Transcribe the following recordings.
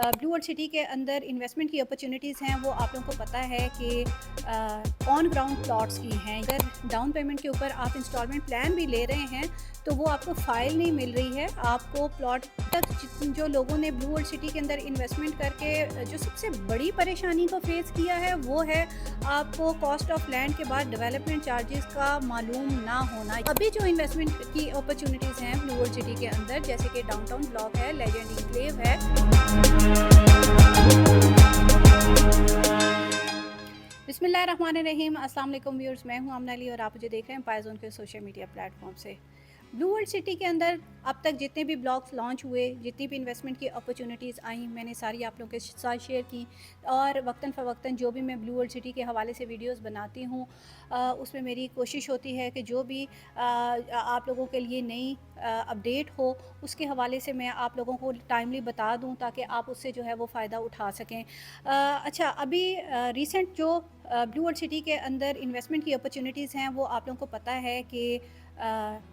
Blue world city के अंदर investment की अपॉर्चुनिटीज़ हैं, वो आप लोगों को पता है कि ऑन ग्राउंड प्लॉट्स की हैं। अगर डाउन पेमेंट के ऊपर आप इंस्टॉलमेंट प्लान भी ले रहे हैं तो वो आपको फ़ाइल नहीं मिल रही है। आपको प्लॉट तक जो लोगों ने ब्लू वर्ल्ड सिटी के अंदर इन्वेस्टमेंट करके जो सबसे बड़ी परेशानी को फेस किया है वो है आपको कॉस्ट ऑफ लैंड के बाद डेवलपमेंट चार्जेस का मालूम ना होना। अभी जो इन्वेस्टमेंट की अपॉर्चुनिटीज़ हैं ब्लू वर्ल्ड सिटी के अंदर, जैसे कि डाउनटाउन ब्लॉक है, लेजेंड इंक्लेव है। बिस्मिल्लाहिर्रहमानिर्रहीम। अस्सलाम वालेकुम व्यूअर्स, मैं हूं आमना अली और आप मुझे देख रहे हैं पायजोन के सोशल मीडिया प्लेटफॉर्म से। ब्लू वर्ल्ड सिटी के अंदर अब तक जितने भी ब्लॉग्स लॉन्च हुए, जितनी भी इन्वेस्टमेंट की अपॉर्चुनिटीज़ आई, मैंने सारी आप लोगों के साथ शेयर की। और वक्तन फ़वक्तन जो भी मैं ब्लू वर्ल्ड सिटी के हवाले से वीडियोस बनाती हूँ, उसमें मेरी कोशिश होती है कि जो भी आप लोगों के लिए नई अपडेट हो उसके हवाले से मैं आप लोगों को टाइमली बता दूँ ताकि आप उससे जो है वो फ़ायदा उठा सकें। अच्छा, अभी रिसेंट जो ब्लू वर्ल्ड सिटी के अंदर इन्वेस्टमेंट की अपॉर्चुनिटीज़ हैं वो आप लोगों को पता है कि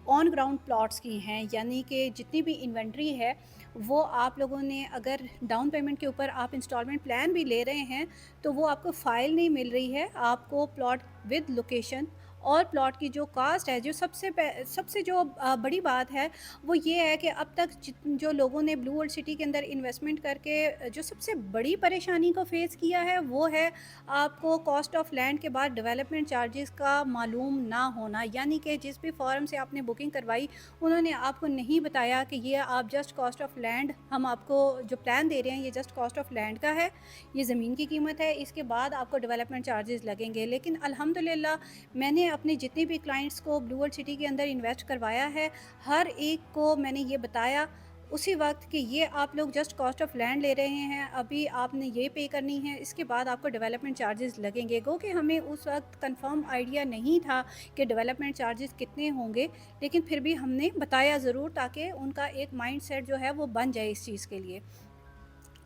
ऑन ग्राउंड प्लॉट्स की हैं, यानी कि जितनी भी इन्वेंट्री है वो आप लोगों ने अगर डाउन पेमेंट के ऊपर आप इंस्टॉलमेंट प्लान भी ले रहे हैं तो वो आपको फ़ाइल नहीं मिल रही है। आपको प्लॉट विद लोकेशन और प्लॉट की जो कास्ट है, जो सबसे जो बड़ी बात है वो ये है कि अब तक जो लोगों ने ब्लू वर्ल्ड सिटी के अंदर इन्वेस्टमेंट करके जो सबसे बड़ी परेशानी को फेस किया है वो है आपको कॉस्ट ऑफ लैंड के बाद डेवलपमेंट चार्जेस का मालूम ना होना। यानी कि जिस भी फॉर्म से आपने बुकिंग करवाई उन्होंने आपको नहीं बताया कि ये आप जस्ट कॉस्ट ऑफ लैंड, हम आपको जो प्लान दे रहे हैं ये जस्ट कॉस्ट ऑफ लैंड का है, ये ज़मीन की कीमत है, इसके बाद आपको डेवलपमेंट चार्जेस लगेंगे। लेकिन अल्हम्दुलिल्लाह मैंने अपने जितने भी क्लाइंट्स को ब्लू वर्ल्ड सिटी के अंदर इन्वेस्ट करवाया है, हर एक को मैंने ये बताया उसी वक्त कि ये आप लोग जस्ट कॉस्ट ऑफ लैंड ले रहे हैं, अभी आपने ये पे करनी है, इसके बाद आपको डेवलपमेंट चार्जेस लगेंगे। गो कि हमें उस वक्त कंफर्म आइडिया नहीं था कि डेवलपमेंट चार्जेस कितने होंगे, लेकिन फिर भी हमने बताया ज़रूर ताकि उनका एक माइंड सेट जो है वो बन जाए इस चीज़ के लिए।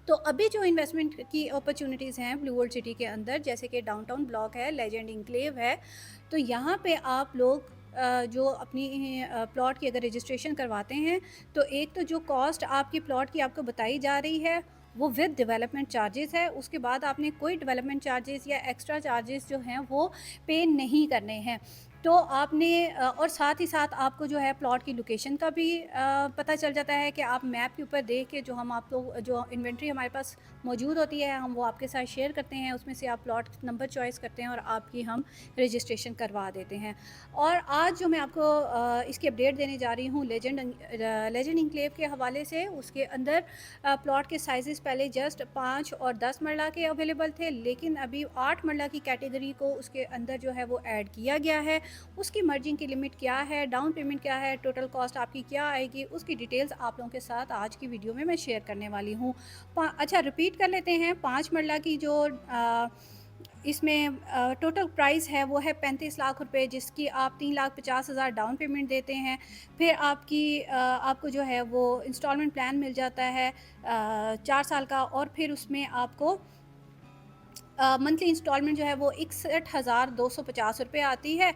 तो अभी जो इन्वेस्टमेंट की अपॉर्चुनिटीज़ हैं ब्लू वर्ल्ड सिटी के अंदर, जैसे कि डाउनटाउन ब्लॉक है, लेजेंड इंक्लेव है, तो यहाँ पे आप लोग जो अपनी प्लॉट की अगर रजिस्ट्रेशन करवाते हैं तो एक तो जो कॉस्ट आपकी प्लॉट की आपको बताई जा रही है वो विद डेवलपमेंट चार्जेस है। उसके बाद आपने कोई डेवलपमेंट चार्जेस या एक्स्ट्रा चार्जेस जो हैं वो पे नहीं करने हैं। तो आपने और साथ ही साथ आपको जो है प्लॉट की लोकेशन का भी पता चल जाता है कि आप मैप के ऊपर देख के जो हम आप लोग जो इन्वेंट्री हमारे पास मौजूद होती है हम वो आपके साथ शेयर करते हैं, उसमें से आप प्लॉट नंबर चॉइस करते हैं और आपकी हम रजिस्ट्रेशन करवा देते हैं। और आज जो मैं आपको इसकी अपडेट देने जा रही हूँ लेजेंड इंक्लेव के हवाले से, उसके अंदर प्लॉट के साइजेस पहले जस्ट 5 और 10 मरला के अवेलेबल थे, लेकिन अभी 8 मरला की कैटेगरी को उसके अंदर जो है वो ऐड किया गया है। उसकी मर्जिंग की लिमिट क्या है, डाउन पेमेंट क्या है, टोटल कॉस्ट आपकी क्या आएगी, उसकी डिटेल्स आप लोगों के साथ आज की वीडियो में मैं शेयर करने वाली हूँ। अच्छा, रिपीट कर लेते हैं। 5 मरला की जो इसमें टोटल प्राइस है वो है 35 लाख रुपए, जिसकी आप 3,50,000 डाउन पेमेंट देते हैं। फिर आपको जो है वो इंस्टॉलमेंट प्लान मिल जाता है 4 साल का, और फिर उसमें आपको मंथली इंस्टॉलमेंट जो है वो 61,250 रुपये आती है।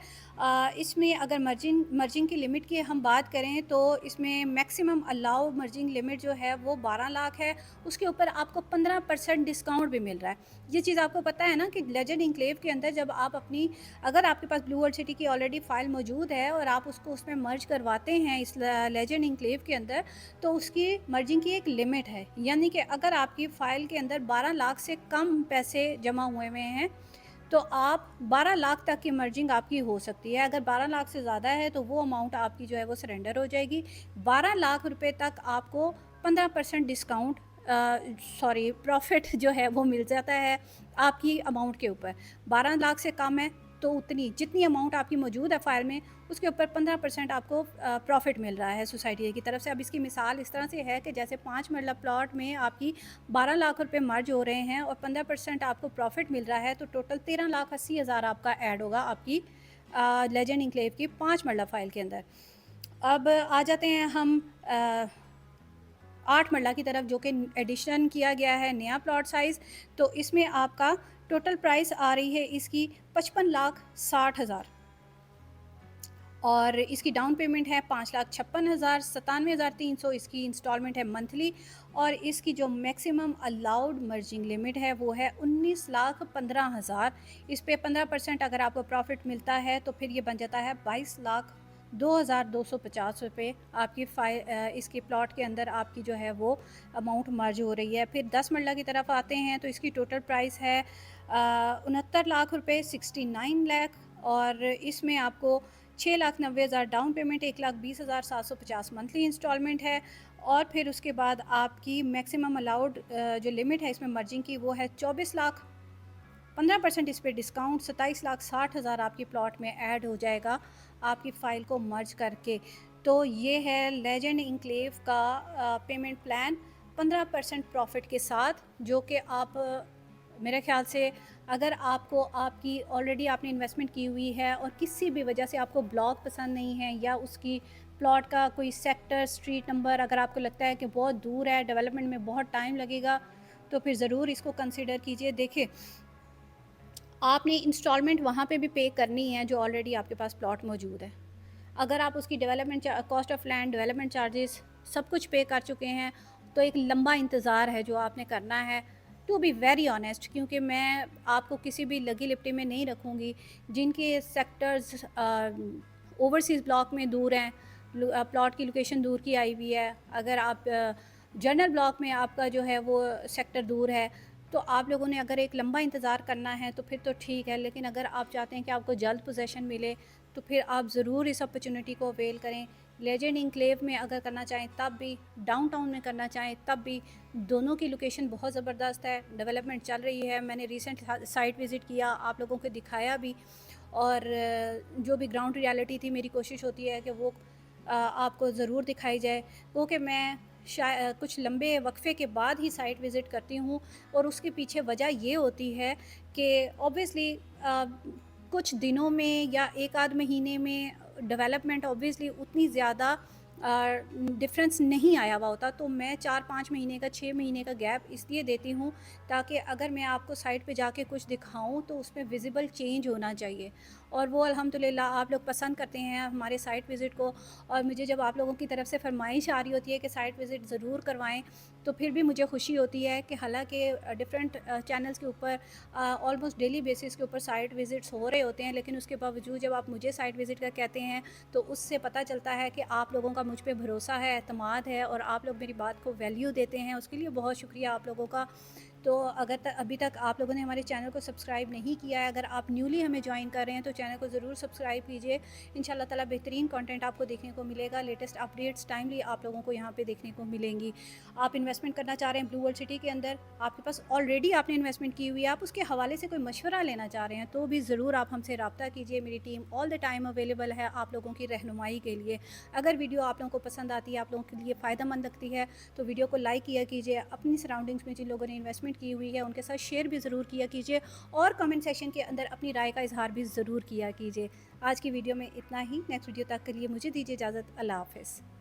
इसमें अगर मर्जिंग की लिमिट की हम बात करें तो इसमें मैक्सिमम अलाउ मर्जिंग लिमिट जो है वो 12 लाख है। उसके ऊपर आपको 15% डिस्काउंट भी मिल रहा है। ये चीज़ आपको पता है ना कि लेजेंड इंक्लेव के अंदर जब आप अपनी, अगर आपके पास ब्लू वर्ल्ड सिटी की ऑलरेडी फ़ाइल मौजूद है और आप उसको उसमें मर्ज करवाते हैं इस लेजेंड इंक्लेव के अंदर, तो उसकी मर्जिंग की एक लिमिट है। यानी कि अगर आपकी फ़ाइल के अंदर 12 लाख से कम पैसे जमा हुए हैं तो आप 12 लाख तक की मर्जिंग आपकी हो सकती है। अगर 12 लाख से ज़्यादा है तो वो अमाउंट आपकी जो है वो सरेंडर हो जाएगी। 12 लाख रुपए तक आपको 15% डिस्काउंट, प्रॉफिट जो है वो मिल जाता है आपकी अमाउंट के ऊपर। 12 लाख से कम है तो उतनी जितनी अमाउंट आपकी मौजूद है फाइल में उसके ऊपर 15% आपको प्रॉफिट मिल रहा है सोसाइटी की तरफ से। अब इसकी मिसाल इस तरह से है कि जैसे 5 मरला प्लॉट में आपकी 12 लाख रुपए मर्ज हो रहे हैं और 15% आपको प्रॉफिट मिल रहा है, तो टोटल 13,80,000 आपका ऐड होगा आपकी लेजेंड इंक्लेव की 5 मरला फाइल के अंदर। अब आ जाते हैं हम 8 मरला की तरफ, जो कि एडिशन किया गया है नया प्लॉट साइज़। तो इसमें आपका टोटल प्राइस आ रही है इसकी 55,60,000। और इसकी डाउन पेमेंट है 5,56,000, 97,300 इसकी इंस्टॉलमेंट है मंथली। और इसकी जो मैक्सिमम अलाउड मर्जिंग लिमिट है वो है 19,15,000। इस पे 15% अगर आपको प्रॉफिट मिलता है तो फिर ये बन जाता है 22,02,250 रुपये। आपकी इसके प्लॉट के अंदर आपकी जो है वो अमाउंट मर्ज हो रही है। फिर 10 मरला की तरफ आते हैं तो इसकी टोटल प्राइस है 69 लाख रुपये, 69 लाख। और इसमें आपको 6,90,000 डाउन पेमेंट, 1,20,750 मंथली इंस्टॉलमेंट है। और फिर उसके बाद आपकी मैक्सिमम अलाउड जो लिमिट है इसमें मर्जिंग की वो है 24 लाख। 15% इस पे डिस्काउंट, 27,60,000 आपकी प्लॉट में ऐड हो जाएगा आपकी फ़ाइल को मर्ज करके। तो ये है लेजेंड इंक्लेव का पेमेंट प्लान 15% प्रॉफिट के साथ, जो कि आप मेरे ख़्याल से अगर आपको आपकी ऑलरेडी आपने इन्वेस्टमेंट की हुई है और किसी भी वजह से आपको ब्लॉक पसंद नहीं है या उसकी प्लॉट का कोई सेक्टर, स्ट्रीट नंबर अगर आपको लगता है कि बहुत दूर है, डेवलपमेंट में बहुत टाइम लगेगा, तो फिर ज़रूर इसको कंसिडर कीजिए। देखिए, आपने इंस्टॉलमेंट वहाँ पे भी पे करनी है जो ऑलरेडी आपके पास प्लॉट मौजूद है। अगर आप उसकी development cost of land, development charges सब कुछ पे कर चुके हैं, तो एक लंबा इंतज़ार है जो आपने करना है। टू बी वेरी ऑनेस्ट, क्योंकि मैं आपको किसी भी लगी लिपटी में नहीं रखूँगी जिनके सेक्टर्स ओवरसीज़ ब्लॉक में दूर हैं, प्लॉट की लोकेशन दूर की आई हुई है। अगर आप जनरल ब्लॉक में आपका जो है वो सेक्टर दूर है, तो आप लोगों ने अगर एक लंबा इंतज़ार करना है तो फिर तो ठीक है। लेकिन अगर आप चाहते हैं कि आपको जल्द पोजेसन मिले तो फिर आप ज़रूर इस अपॉर्चुनिटी को अवेल करें। लेजेंड इंक्लेव में अगर करना चाहें तब भी, डाउनटाउन में करना चाहें तब भी, दोनों की लोकेशन बहुत ज़बरदस्त है, डेवलपमेंट चल रही है। मैंने रिसेंट साइट विज़िट किया, आप लोगों को दिखाया भी। और जो भी ग्राउंड रियलिटी थी, मेरी कोशिश होती है कि वो आपको ज़रूर दिखाई जाए, क्योंकि मैं कुछ लंबे वक्फ़े के बाद ही साइट विज़िट करती हूँ। और उसके पीछे वजह ये होती है कि ऑब्वियसली कुछ दिनों में या एक आध महीने में डेवलपमेंट ऑब्वियसली उतनी ज़्यादा डिफरेंस नहीं आया हुआ होता। तो मैं 4-5 महीने का, 6 महीने का गैप इसलिए देती हूँ ताकि अगर मैं आपको साइट पे जाके कुछ दिखाऊँ तो उसमें विज़िबल चेंज होना चाहिए। और वो अल्हम्दुलिल्लाह आप लोग पसंद करते हैं हमारे साइट विज़िट को। और मुझे जब आप लोगों की तरफ से फरमाइश आ रही होती है कि साइट विज़िट ज़रूर करवाएं, तो फिर भी मुझे खुशी होती है कि हालांकि डिफरेंट चैनल्स के ऊपर ऑलमोस्ट डेली बेसिस के ऊपर साइट विज़िट्स हो रहे होते हैं, लेकिन उसके बावजूद जब आप मुझे साइट विज़िट का कहते हैं तो उससे पता चलता है कि आप लोगों का मुझ पे भरोसा है, एतमाद है और आप लोग मेरी बात को वैल्यू देते हैं। उसके लिए बहुत शुक्रिया आप लोगों का। तो अगर अभी तक आप लोगों ने हमारे चैनल को सब्सक्राइब नहीं किया है, अगर आप न्यूली हमें ज्वाइन कर रहे हैं तो चैनल को ज़रूर सब्सक्राइब कीजिए। इंशाल्लाह ताला बेहतरीन कंटेंट आपको देखने को मिलेगा, लेटेस्ट अपडेट्स टाइमली आप लोगों को यहाँ पे देखने को मिलेंगी। आप इन्वेस्टमेंट करना चाह रहे हैं ब्लू वर्ल्ड सिटी के अंदर, आपके पास ऑलरेडी आपने इन्वेस्टमेंट की हुई है, आप उसके हवाले से कोई मशवरा लेना चाह रहे हैं तो भी ज़रूर आप हमसे रब्ता कीजिए। मेरी team all the time available है आप लोगों की रहनुमाई के लिए। अगर वीडियो आप लोगों को पसंद आती है, आप लोगों के लिए फ़ायदेमंद लगती है, तो वीडियो को लाइक किया कीजिए। अपनी सराउंडिंग्स में जिन लोगों ने इन्वेस्टमेंट की हुई है उनके साथ शेयर भी ज़रूर किया कीजिए और कमेंट सेक्शन के अंदर अपनी राय का इजहार भी ज़रूर किया कीजिए। आज की वीडियो में इतना ही। नेक्स्ट वीडियो तक के लिए मुझे दीजिए इजाज़त। अल्लाह हाफ़िज़।